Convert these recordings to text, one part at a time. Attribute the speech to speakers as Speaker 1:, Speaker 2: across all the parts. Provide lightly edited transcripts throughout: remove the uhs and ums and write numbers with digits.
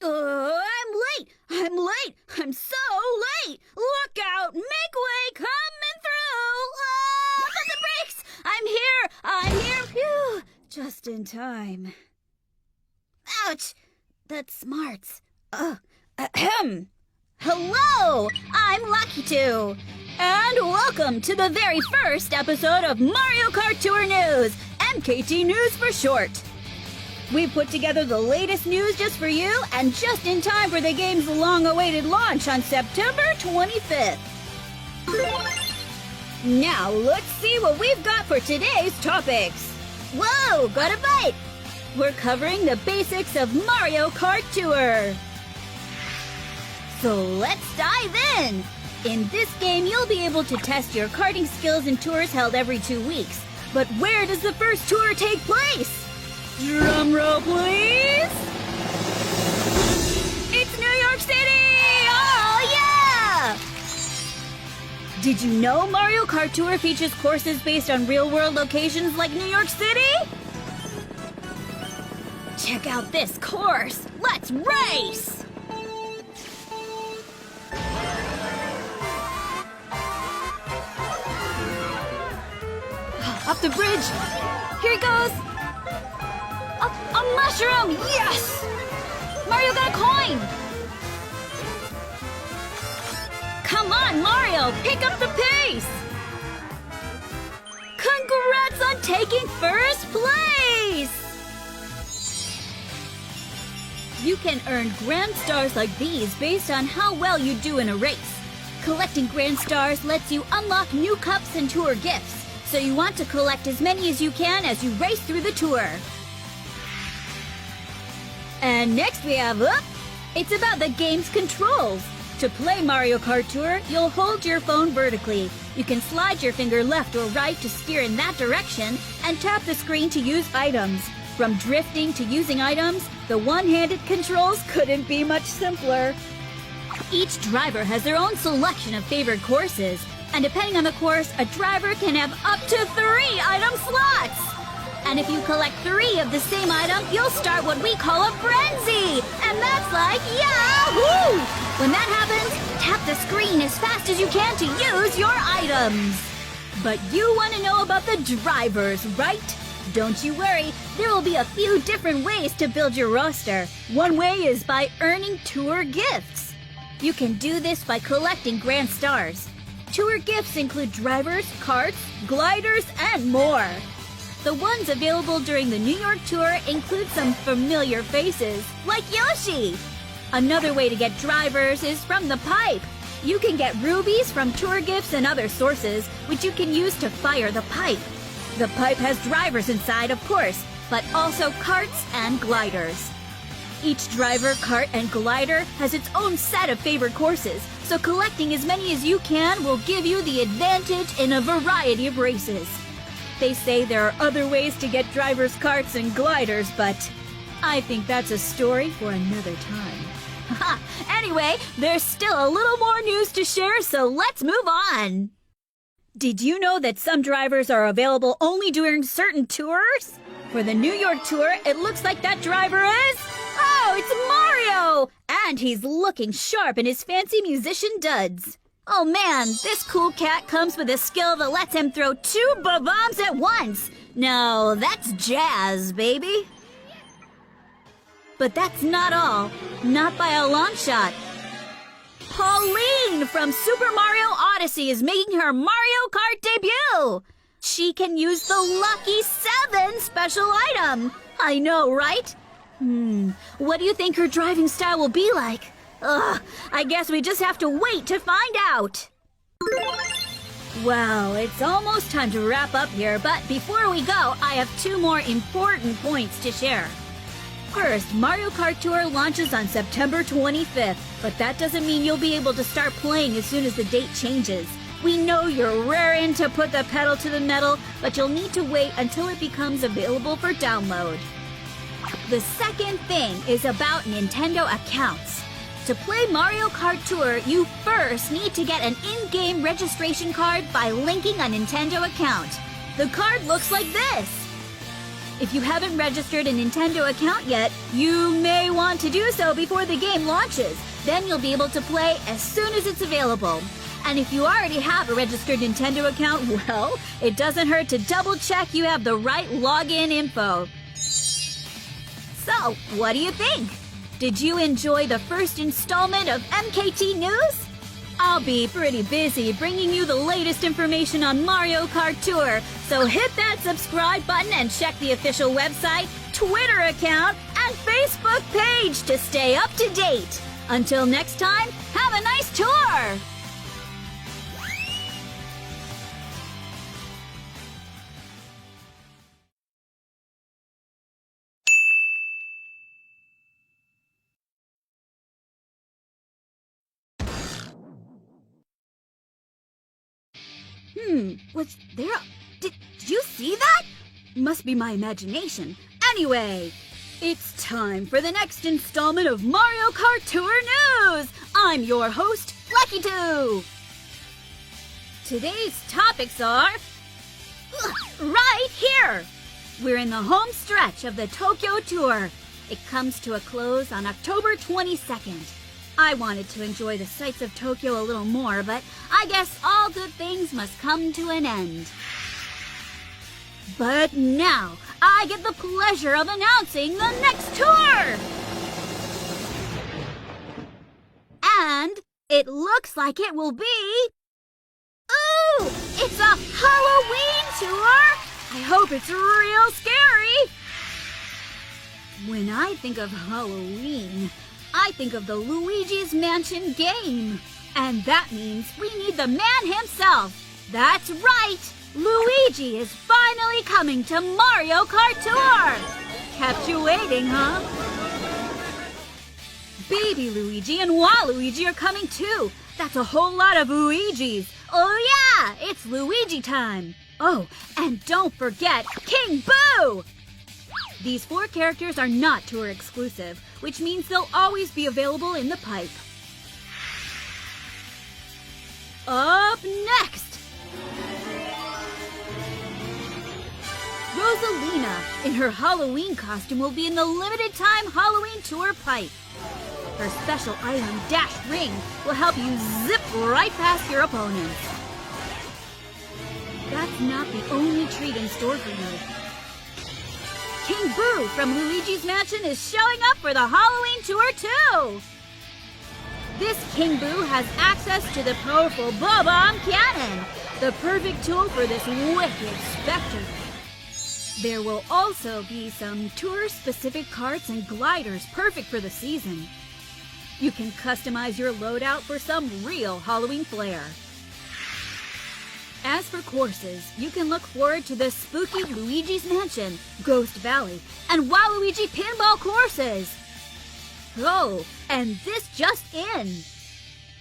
Speaker 1: I'm late! I'm late! I'm so late! Look out! Make way! Coming through! Put the brakes! I'm here! I'm here! Phew! Just in time. Ouch! That smarts. Ahem! Hello! I'm Lucky 2! And welcome to the very first episode of Mario Kart Tour News! MKT News for short. We put together the latest news just for you and just in time for the game's long-awaited launch on September 25th. Now, let's see what we've got for today's topics. Whoa, got a bite! We're covering the basics of Mario Kart Tour. So let's dive in! In this game, you'll be able to test your karting skills in tours held every 2 weeks. But where does the first tour take place? Drum roll, please! It's New York City! Oh, yeah! Did you know Mario Kart Tour features courses based on real-world locations like New York City? Check out this course! Let's race! Up the bridge! Here he goes! A mushroom! Yes! Mario got a coin! Come on, Mario! Pick up the pace! Congrats on taking first place! You can earn Grand Stars like these based on how well you do in a race. Collecting Grand Stars lets you unlock new cups and tour gifts, so you want to collect as many as you can as you race through the tour. And next we have it's about the game's controls. To play Mario Kart Tour, you'll hold your phone vertically. You can slide your finger left or right to steer in that direction and tap the screen to use items. From drifting to using items, the one-handed controls couldn't be much simpler. Each driver has their own selection of favored courses, and depending on the course, a driver can have up to 3 item slots! And if you collect 3 of the same item, you'll start what we call a frenzy! And that's like, yahoo! When that happens, tap the screen as fast as you can to use your items! But you want to know about the drivers, right? Don't you worry, there will be a few different ways to build your roster. One way is by earning tour gifts. You can do this by collecting Grand Stars. Tour gifts include drivers, karts, gliders, and more. The ones available during the New York tour include some familiar faces, like Yoshi. Another way to get drivers is from the pipe. You can get rubies from tour gifts and other sources, which you can use to fire the pipe. The pipe has drivers inside, of course, but also karts and gliders. Each driver, kart, and glider has its own set of favored courses, so collecting as many as you can will give you the advantage in a variety of races. They say there are other ways to get drivers, karts, and gliders, but I think that's a story for another time. Anyway, there's still a little more news to share, so let's move on. Did you know that some drivers are available only during certain tours? For the New York tour, it looks like that driver is... Oh, it's Mario! And he's looking sharp in his fancy musician duds. Oh man, this cool cat comes with a skill that lets him throw 2 bombs at once. No, that's jazz, baby. But that's not all. Not by a long shot. Pauline from Super Mario Odyssey is making her Mario Kart debut. She can use the Lucky 7 special item. I know, right? What do you think her driving style will be like? I guess we just have to wait to find out. Well, it's almost time to wrap up here, but before we go, I have 2 more important points to share. First, Mario Kart Tour launches on September 25th, but that doesn't mean you'll be able to start playing as soon as the date changes. We know you're raring to put the pedal to the metal, but you'll need to wait until it becomes available for download. The second thing is about Nintendo accounts. To play Mario Kart Tour, you first need to get an in-game registration card by linking a Nintendo account. The card looks like this. If you haven't registered a Nintendo account yet, you may want to do so before the game launches. Then you'll be able to play as soon as it's available. And if you already have a registered Nintendo account, well, it doesn't hurt to double check you have the right login info. So, what do you think? Did you enjoy the first installment of MKT News? I'll be pretty busy bringing you the latest information on Mario Kart Tour, so hit that subscribe button and check the official website, Twitter account, and Facebook page to stay up to date. Until next time, have a nice tour! Was there Did you see that? Must be my imagination. Anyway, it's time for the next installment of Mario Kart Tour News! I'm your host, Lucky2! Today's topics are... right here! We're in the home stretch of the Tokyo Tour. It comes to a close on October 22nd. I wanted to enjoy the sights of Tokyo a little more, but I guess all good things must come to an end. But now, I get the pleasure of announcing the next tour! And it looks like it will be... Ooh! It's a Halloween tour! I hope it's real scary! When I think of Halloween, I think of the Luigi's Mansion game. And that means we need the man himself. That's right! Luigi is finally coming to Mario Kart Tour! Kept you waiting, huh? Baby Luigi and Waluigi are coming too. That's a whole lot of Luigis. Oh yeah, it's Luigi time. Oh, and don't forget King Boo! These 4 characters are not tour exclusive, which means they'll always be available in the pipe. Up next! Rosalina, in her Halloween costume, will be in the limited time Halloween tour pipe. Her special item, Dash Ring, will help you zip right past your opponents. That's not the only treat in store for you. King Boo from Luigi's Mansion is showing up for the Halloween tour too! This King Boo has access to the powerful Bob-omb Cannon, the perfect tool for this wicked specter. There will also be some tour-specific karts and gliders perfect for the season. You can customize your loadout for some real Halloween flair. As for courses, you can look forward to the spooky Luigi's Mansion, Ghost Valley, and Waluigi pinball courses. Oh, and this just in.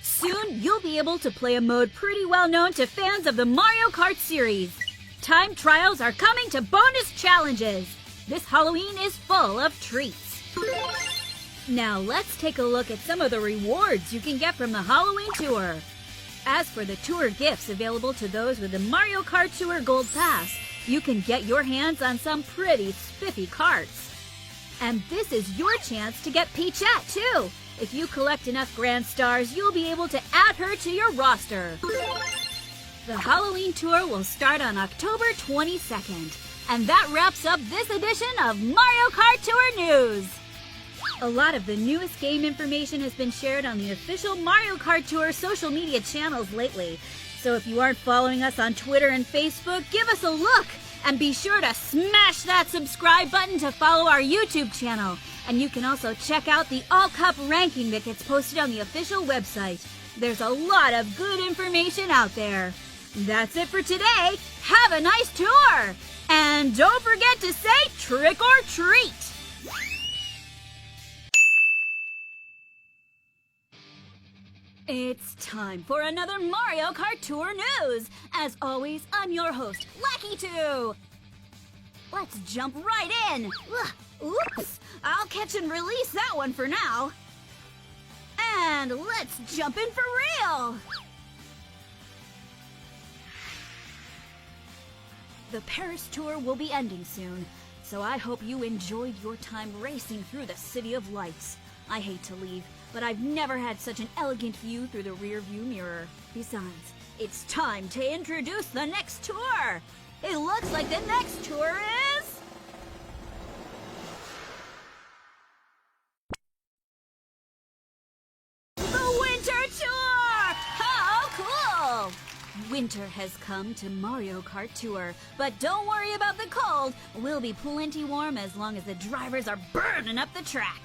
Speaker 1: Soon, you'll be able to play a mode pretty well known to fans of the Mario Kart series. Time trials are coming to bonus challenges. This Halloween is full of treats. Now let's take a look at some of the rewards you can get from the Halloween tour. As for the tour gifts available to those with the Mario Kart Tour Gold Pass, you can get your hands on some pretty spiffy karts. And this is your chance to get Peachette, too. If you collect enough Grand Stars, you'll be able to add her to your roster. The Halloween tour will start on October 22nd. And that wraps up this edition of Mario Kart Tour News. A lot of the newest game information has been shared on the official Mario Kart Tour social media channels lately. So if you aren't following us on Twitter and Facebook, give us a look. And be sure to smash that subscribe button to follow our YouTube channel. And you can also check out the All-Cup ranking that gets posted on the official website. There's a lot of good information out there. That's it for today. Have a nice tour! And don't forget to say trick or treat! It's time for another Mario Kart Tour News! As always, I'm your host, Lucky2! Let's jump right in! Oops! I'll catch and release that one for now. And let's jump in for real! The Paris tour will be ending soon. So I hope you enjoyed your time racing through the City of Lights. I hate to leave, but I've never had such an elegant view through the rearview mirror. Besides, it's time to introduce the next tour! It looks like the next tour is... the Winter Tour! How cool! Winter has come to Mario Kart Tour, but don't worry about the cold. We'll be plenty warm as long as the drivers are burning up the track.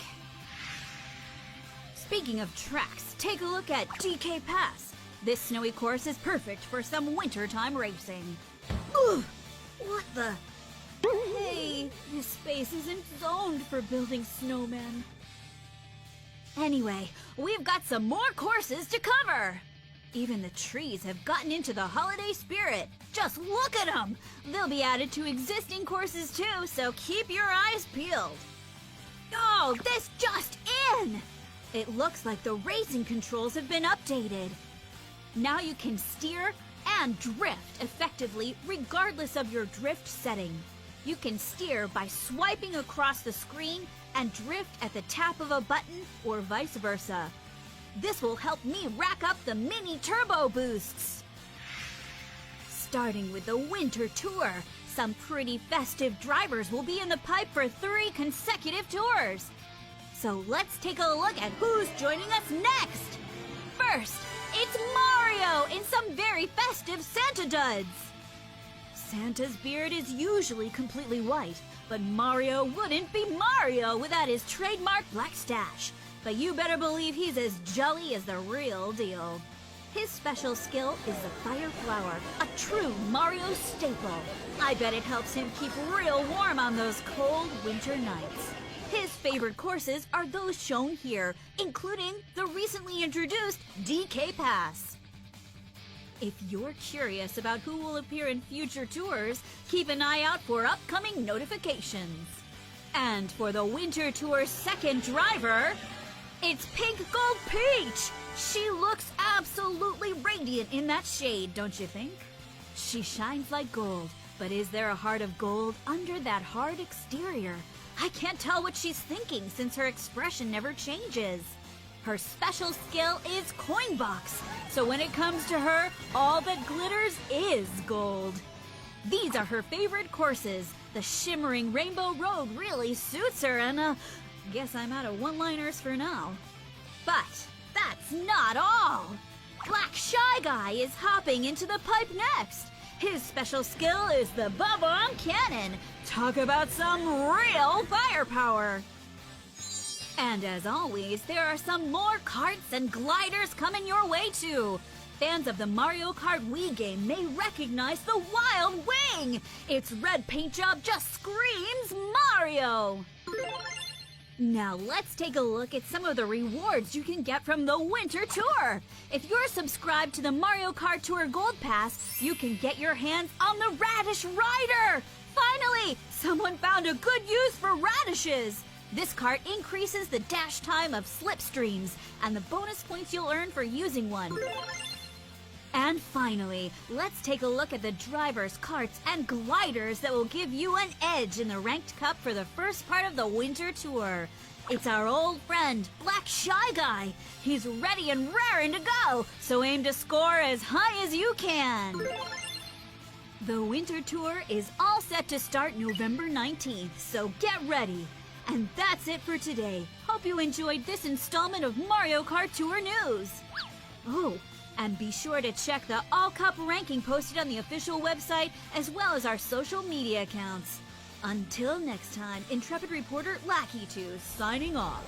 Speaker 1: Speaking of tracks, take a look at DK Pass. This snowy course is perfect for some wintertime racing. Ugh! What the? Hey, this space isn't zoned for building snowmen. Anyway, we've got some more courses to cover. Even the trees have gotten into the holiday spirit. Just look at them! They'll be added to existing courses too, so keep your eyes peeled. Oh, this just in! It looks like the racing controls have been updated. Now you can steer and drift effectively regardless of your drift setting. You can steer by swiping across the screen and drift at the tap of a button or vice versa. This will help me rack up the mini turbo boosts. Starting with the Winter Tour, some pretty festive drivers will be in the pipe for 3 consecutive tours. So let's take a look at who's joining us next. First, it's Mario in some very festive Santa duds. Santa's beard is usually completely white, but Mario wouldn't be Mario without his trademark black stache. But you better believe he's as jolly as the real deal. His special skill is the Fire Flower, a true Mario staple. I bet it helps him keep real warm on those cold winter nights. His favorite courses are those shown here, including the recently introduced DK Pass. If you're curious about who will appear in future tours, keep an eye out for upcoming notifications. And for the Winter Tour's second driver, it's Pink Gold Peach! She looks absolutely radiant in that shade, don't you think? She shines like gold, but is there a heart of gold under that hard exterior? I can't tell what she's thinking since her expression never changes. Her special skill is Coin Box, so when it comes to her, all that glitters is gold. These are her favorite courses. The shimmering Rainbow Road really suits her, and guess I'm out of one-liners for now. But that's not all! Black Shy Guy is hopping into the pipe next. His special skill is the Bob-omb Cannon. Talk about some real firepower! And as always, there are some more karts and gliders coming your way too. Fans of the Mario Kart Wii game may recognize the Wild Wing! Its red paint job just screams Mario! Now let's take a look at some of the rewards you can get from the Winter Tour. If you're subscribed to the Mario Kart Tour Gold Pass, you can get your hands on the Radish Rider! Finally, someone found a good use for radishes! This cart increases the dash time of slipstreams and the bonus points you'll earn for using one. And finally, let's take a look at the drivers, karts, and gliders that will give you an edge in the Ranked Cup for the first part of the Winter Tour. It's our old friend, Black Shy Guy. He's ready and raring to go, so aim to score as high as you can. The Winter Tour is all set to start November 19th, so get ready. And that's it for today. Hope you enjoyed this installment of Mario Kart Tour News. Oh, and be sure to check the All Cup ranking posted on the official website as well as our social media accounts. Until next time, Intrepid reporter Lackey2 signing off.